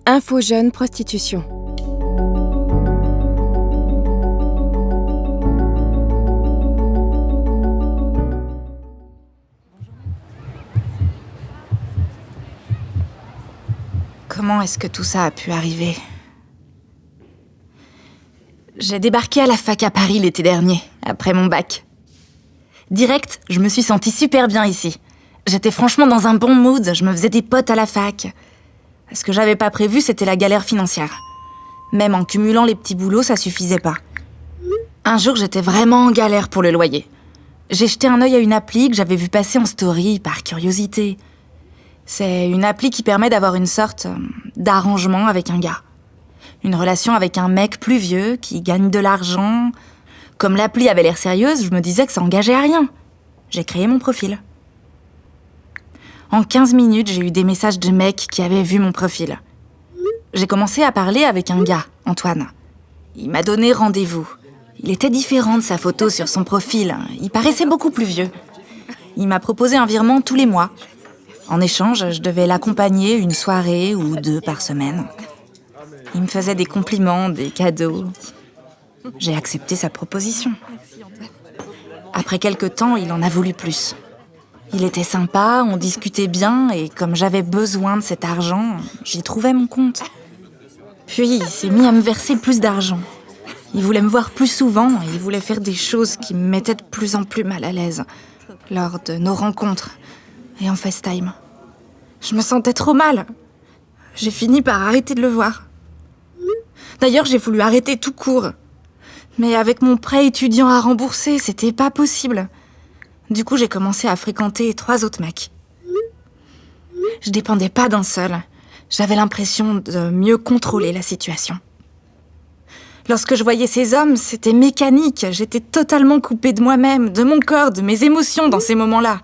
Info Jeune Prostitution. Comment est-ce que tout ça a pu arriver ? J'ai débarqué à la fac à Paris l'été dernier, après mon bac. Direct, je me suis sentie super bien ici. J'étais franchement dans un bon mood, je me faisais des potes à la fac. Ce que j'avais pas prévu, c'était la galère financière. Même en cumulant les petits boulots, ça suffisait pas. Un jour, j'étais vraiment en galère pour le loyer. J'ai jeté un œil à une appli que j'avais vue passer en story, par curiosité. C'est une appli qui permet d'avoir une sorte d'arrangement avec un gars. Une relation avec un mec plus vieux, qui gagne de l'argent. Comme l'appli avait l'air sérieuse, je me disais que ça engageait à rien. J'ai créé mon profil. En 15 minutes, j'ai eu des messages de mecs qui avaient vu mon profil. J'ai commencé à parler avec un gars, Antoine. Il m'a donné rendez-vous. Il était différent de sa photo sur son profil. Il paraissait beaucoup plus vieux. Il m'a proposé un virement tous les mois. En échange, je devais l'accompagner une soirée ou 2 par semaine. Il me faisait des compliments, des cadeaux. J'ai accepté sa proposition. Après quelque temps, il en a voulu plus. Il était sympa, on discutait bien, et comme j'avais besoin de cet argent, j'y trouvais mon compte. Puis il s'est mis à me verser plus d'argent. Il voulait me voir plus souvent, et il voulait faire des choses qui me mettaient de plus en plus mal à l'aise, lors de nos rencontres et en FaceTime. Je me sentais trop mal. J'ai fini par arrêter de le voir. D'ailleurs, j'ai voulu arrêter tout court. Mais avec mon prêt étudiant à rembourser, c'était pas possible. Du coup, j'ai commencé à fréquenter 3 autres mecs. Je dépendais pas d'un seul. J'avais l'impression de mieux contrôler la situation. Lorsque je voyais ces hommes, c'était mécanique. J'étais totalement coupée de moi-même, de mon corps, de mes émotions dans ces moments-là.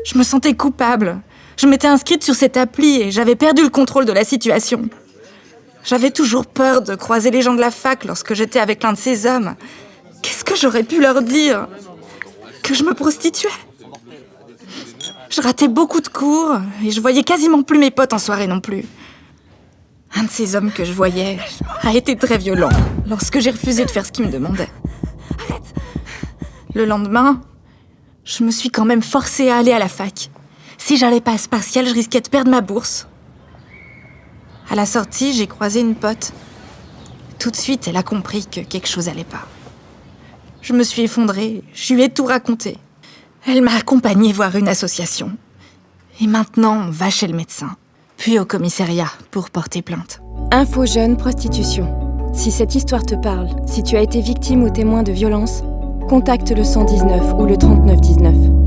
Je me sentais coupable. Je m'étais inscrite sur cette appli et j'avais perdu le contrôle de la situation. J'avais toujours peur de croiser les gens de la fac lorsque j'étais avec l'un de ces hommes. Qu'est-ce que j'aurais pu leur dire ? Que je me prostituais ? Je ratais beaucoup de cours et je voyais quasiment plus mes potes en soirée non plus. Un de ces hommes que je voyais a été très violent lorsque j'ai refusé de faire ce qu'il me demandait. Le lendemain, je me suis quand même forcée à aller à la fac. Si j'allais pas à ce partiel, je risquais de perdre ma bourse. À la sortie, j'ai croisé une pote. Tout de suite, elle a compris que quelque chose allait pas. Je me suis effondrée, je lui ai tout raconté. Elle m'a accompagnée voir une association. Et maintenant, on va chez le médecin, puis au commissariat pour porter plainte. Info Jeune Prostitution. Si cette histoire te parle, si tu as été victime ou témoin de violence, contacte le 119 ou le 3919.